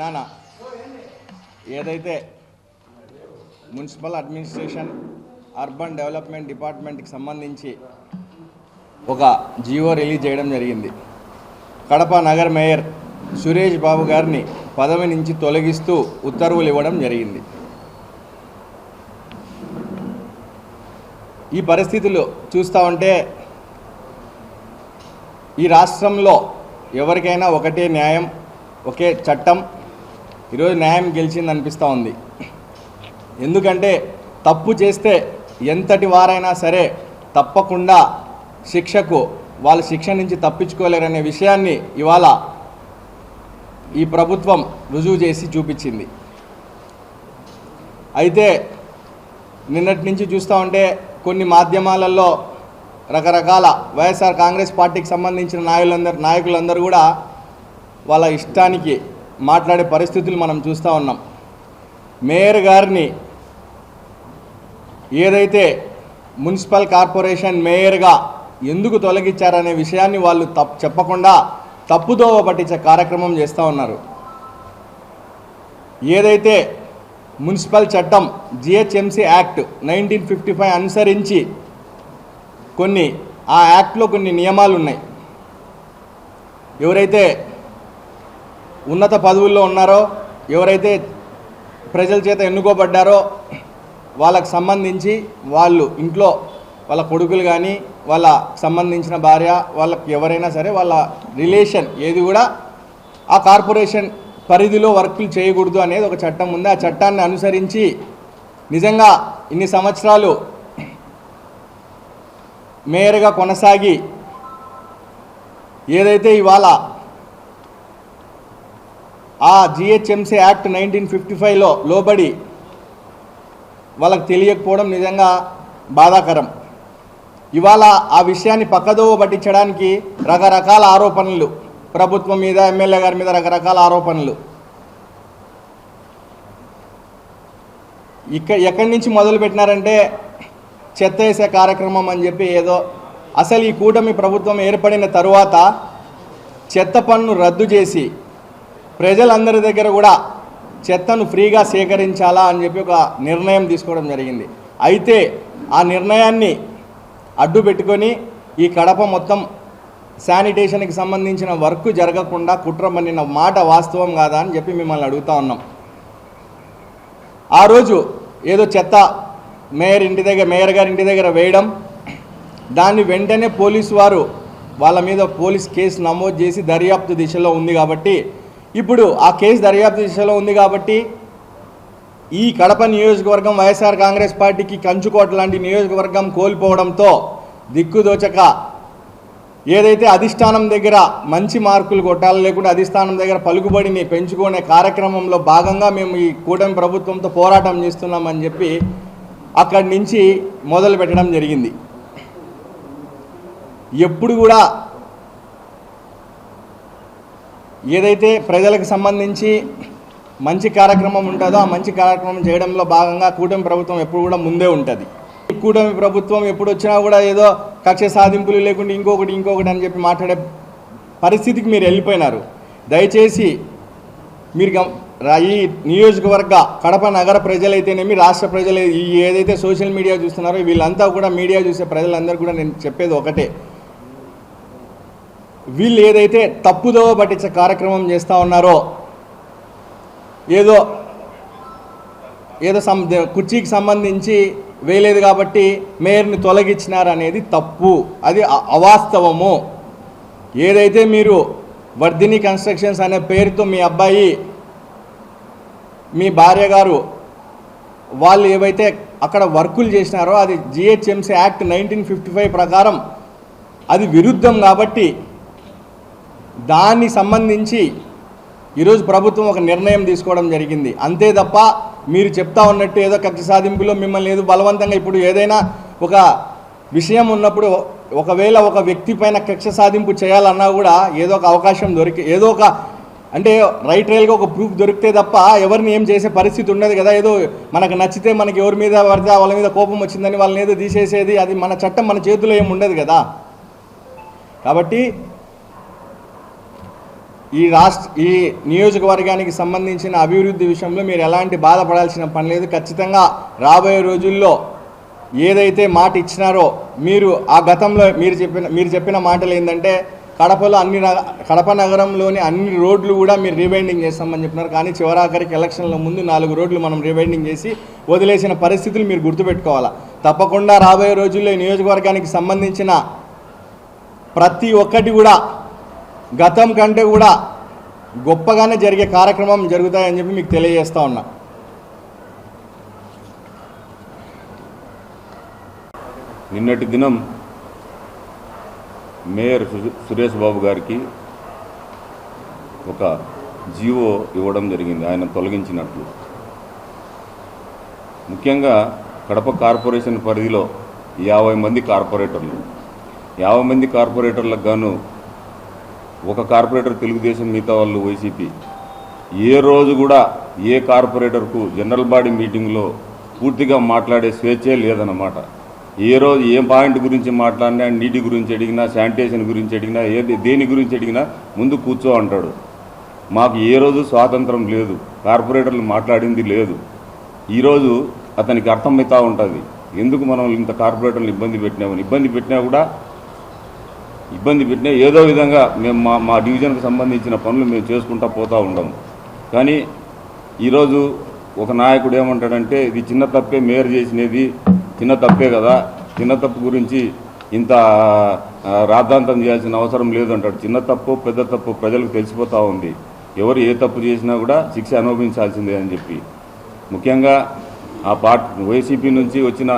దినాన ఏదైతే municipal administration urban development డిపార్ట్మెంట్కి సంబంధించి ఒక జియో రిలీజ్ చేయడం జరిగింది. కడప నగర మేయర్ సురేష్ బాబు గారిని పదవి నుంచి తొలగిస్తూ ఉత్తర్వులు ఇవ్వడం జరిగింది. ఈ పరిస్థితులు చూస్తూ ఉంటే ఈ రాష్ట్రంలో ఎవరికైనా ఒకటే న్యాయం, ఒకే చట్టం. ఈరోజు న్యాయం గెలిచింది అనిపిస్తూ ఉంది. ఎందుకంటే తప్పు చేస్తే ఎంతటి వారైనా సరే తప్పకుండా శిక్షకు వాళ్ళ శిక్ష నుంచి తప్పించుకోలేరనే విషయాన్ని ఇవాళ ఈ ప్రభుత్వం రుజువు చేసి చూపించింది. అయితే నిన్నటి నుంచి చూస్తూ ఉంటే కొన్ని మాధ్యమాలలో రకరకాల వైఎస్ఆర్ కాంగ్రెస్ పార్టీకి సంబంధించిన నాయకులందరూ కూడా వాళ్ళ ఇష్టానికి మాట్లాడే పరిస్థితులు మనం చూస్తూ ఉన్నాం. మేయర్ గారిని ఏదైతే మున్సిపల్ కార్పొరేషన్ మేయర్గా ఎందుకు తొలగించారనే విషయాన్ని వాళ్ళు చెప్పకుండా తప్పుదోవ పట్టించే కార్యక్రమం చేస్తూ ఉన్నారు. ఏదైతే మున్సిపల్ చట్టం జిహెచ్ఎంసీ యాక్ట్ 1955 అనుసరించి ఆ యాక్ట్లో కొన్ని నియమాలు ఉన్నాయి. ఎవరైతే ఉన్నత పదవుల్లో ఉన్నారో, ఎవరైతే ప్రజల చేత ఎన్నుకోబడ్డారో వాళ్ళకు సంబంధించి వాళ్ళు ఇంట్లో వాళ్ళ కొడుకులు కానీ వాళ్ళ సంబంధించిన భార్య వాళ్ళకి ఎవరైనా సరే వాళ్ళ రిలేషన్ ఏది కూడా ఆ కార్పొరేషన్ పరిధిలో వర్కులు చేయకూడదు అనేది ఒక చట్టం ఉంది. ఆ చట్టాన్ని అనుసరించి నిజంగా ఇన్ని సంవత్సరాలు మేయర్గా కొనసాగి ఏదైతే ఇవాళ ఆ జిహెచ్ఎంసీ యాక్ట్ 1955లో లోబడి వాళ్ళకి తెలియకపోవడం నిజంగా బాధాకరం. ఇవాళ ఆ విషయాన్ని పక్కదోవ పట్టించడానికి రకరకాల ఆరోపణలు, ప్రభుత్వం మీద ఎమ్మెల్యే గారి మీద రకరకాల ఆరోపణలు. ఎక్కడి నుంచి మొదలు పెట్టినారంటే చెత్త వేసే కార్యక్రమం అని చెప్పి ఏదో. అసలు ఈ కూటమి ప్రభుత్వం ఏర్పడిన తరువాత చెత్త పన్ను రద్దు చేసి ప్రజలందరి దగ్గర కూడా చెత్తను ఫ్రీగా సేకరించాలా అని చెప్పి ఒక నిర్ణయం తీసుకోవడం జరిగింది. అయితే ఆ నిర్ణయాన్ని అడ్డు పెట్టుకొని ఈ కడప మొత్తం శానిటేషన్కి సంబంధించిన వర్క్ జరగకుండా కుట్ర పన్నిన మాట వాస్తవం కాదా అని చెప్పి మిమ్మల్ని అడుగుతూ ఉన్నాం. ఆ రోజు ఏదో చెత్త మేయర్ గారి ఇంటి దగ్గర వేయడం, దాన్ని వెంటనే పోలీసు వారు వాళ్ళ మీద పోలీస్ కేసు నమోదు చేసి దర్యాప్తు దిశలో ఉంది కాబట్టి, ఇప్పుడు ఆ కేసు దర్యాప్తు దిశలో ఉంది కాబట్టి ఈ కడప నియోజకవర్గం వైఎస్ఆర్ కాంగ్రెస్ పార్టీకి కంచుకోట లాంటి నియోజకవర్గం కోల్పోవడంతో దిక్కుదోచక ఏదైతే అధిష్టానం దగ్గర మంచి మార్కులు కొట్టాలి, లేకుంటే అధిష్టానం దగ్గర పలుకుబడిని పెంచుకునే కార్యక్రమంలో భాగంగా మేము ఈ కూటమి ప్రభుత్వంతో పోరాటం చేస్తున్నామని చెప్పి అక్కడి నుంచి మొదలు పెట్టడం జరిగింది. ఎప్పుడు కూడా ఏదైతే ప్రజలకు సంబంధించి మంచి కార్యక్రమం ఉంటుందో ఆ మంచి కార్యక్రమం చేయడంలో భాగంగా కూటమి ప్రభుత్వం ఎప్పుడు కూడా ముందే ఉంటుంది. కూటమి ప్రభుత్వం ఎప్పుడు వచ్చినా కూడా ఏదో కక్ష సాధింపులు లేకుండా ఇంకొకటి అని చెప్పి మాట్లాడే పరిస్థితికి మీరు వెళ్ళిపోయినారు. దయచేసి మీరు ఈ నియోజకవర్గ కడప నగర ప్రజలైతేనేమి, రాష్ట్ర ప్రజలు ఏదైతే సోషల్ మీడియా చూస్తున్నారో వీళ్ళంతా కూడా, మీడియా చూసే ప్రజలందరూ కూడా నేను చెప్పేది ఒకటే, వీళ్ళు ఏదైతే తప్పుదోవ పట్టించే కార్యక్రమం చేస్తూ ఉన్నారో, ఏదో కుర్చీకి సంబంధించి వేయలేదు కాబట్టి మేయర్ని తొలగించినారు అనేది తప్పు, అది అవాస్తవము. ఏదైతే మీరు వర్ధిని కన్స్ట్రక్షన్స్ అనే పేరుతో మీ అబ్బాయి మీ భార్య గారు వాళ్ళు ఏవైతే అక్కడ వర్కులు చేసినారో అది జిహెచ్ఎంసీ యాక్ట్ 1955 ప్రకారం అది విరుద్ధం కాబట్టి దాన్ని సంబంధించి ఈరోజు ప్రభుత్వం ఒక నిర్ణయం తీసుకోవడం జరిగింది. అంతే తప్ప మీరు చెప్తా ఉన్నట్టు ఏదో కక్ష సాధింపులో మిమ్మల్ని ఏదో బలవంతంగా, ఇప్పుడు ఏదైనా ఒక విషయం ఉన్నప్పుడు ఒకవేళ ఒక వ్యక్తి పైన కక్ష సాధింపు చేయాలన్నా కూడా ఏదో ఒక అవకాశం ఏదో ఒక అంటే రైట్ రైల్గా ఒక ప్రూఫ్ దొరికితే తప్ప ఎవరిని ఏం చేసే పరిస్థితి ఉండదు కదా. ఏదో మనకు నచ్చితే మనకి ఎవరి మీద పడితే వాళ్ళ మీద కోపం వచ్చిందని వాళ్ళని ఏదో తీసేసేది, అది మన చట్టం మన చేతిలో ఏమి ఉండదు కదా. కాబట్టి ఈ నియోజకవర్గానికి సంబంధించిన అభివృద్ధి విషయంలో మీరు ఎలాంటి బాధపడాల్సిన పని లేదు. ఖచ్చితంగా రాబోయే రోజుల్లో ఏదైతే మాట ఇచ్చినారో మీరు ఆ గతంలో మీరు చెప్పిన మాటలు ఏంటంటే కడపలో కడప నగరంలోని అన్ని రోడ్లు కూడా మీరు రీవైండింగ్ చేస్తామని చెప్పినారు. కానీ చివరాఖరికి ఎలక్షన్ల ముందు 4 రోడ్లు మనం రీవైండింగ్ చేసి వదిలేసిన పరిస్థితులు మీరు గుర్తుపెట్టుకోవాలా. తప్పకుండా రాబోయే రోజుల్లో ఈ నియోజకవర్గానికి సంబంధించిన ప్రతి ఒక్కటి కూడా గతం కంటే కూడా గొప్పగానే జరిగే కార్యక్రమం జరుగుతాయని చెప్పి మీకు తెలియజేస్తా ఉన్నా. నిన్నటి దినం మేయర్ సురేష్ బాబు గారికి ఒక జీవో ఇవ్వడం జరిగింది, ఆయన తొలగించినట్లు. ముఖ్యంగా కడప కార్పొరేషన్ పరిధిలో 50 మంది కార్పొరేటర్లు, 50 మంది కార్పొరేటర్లకు గాను ఒక కార్పొరేటర్ తెలుగుదేశం, మిగతా వాళ్ళు వైసీపీ. ఏ రోజు కూడా ఏ కార్పొరేటర్కు జనరల్ బాడీ మీటింగ్లో పూర్తిగా మాట్లాడే స్వేచ్ఛే లేదన్నమాట. ఏ రోజు ఏ పాయింట్ గురించి మాట్లాడినా, నీటి గురించి అడిగినా, శానిటేషన్ గురించి అడిగినా, దేని గురించి అడిగినా ముందు కూర్చో అంటాడు. మాకు ఏ రోజు స్వాతంత్రం లేదు, కార్పొరేటర్లు మాట్లాడింది లేదు. ఈరోజు అతనికి అర్థమవుతూ ఉంటుంది ఎందుకు మనం ఇంత కార్పొరేటర్లు ఇబ్బంది పెట్టినామని. ఇబ్బంది పెట్టినా ఏదో విధంగా మేము మా డివిజన్కి సంబంధించిన పనులు మేము చేసుకుంటూ పోతూ ఉంటాము. కానీ ఈరోజు ఒక నాయకుడు ఏమంటాడంటే ఇది చిన్న తప్పే, మేయర్ చేసినది చిన్న తప్పే కదా, చిన్న తప్పు గురించి ఇంత రాద్ధాంతం చేయాల్సిన అవసరం లేదు అంటాడు. చిన్న తప్పు పెద్ద తప్పు ప్రజలకు తెలిసిపోతూ ఉంది. ఎవరు ఏ తప్పు చేసినా కూడా శిక్ష అనుభవించాల్సిందే అని చెప్పి, ముఖ్యంగా ఆ వైసీపీ నుంచి వచ్చిన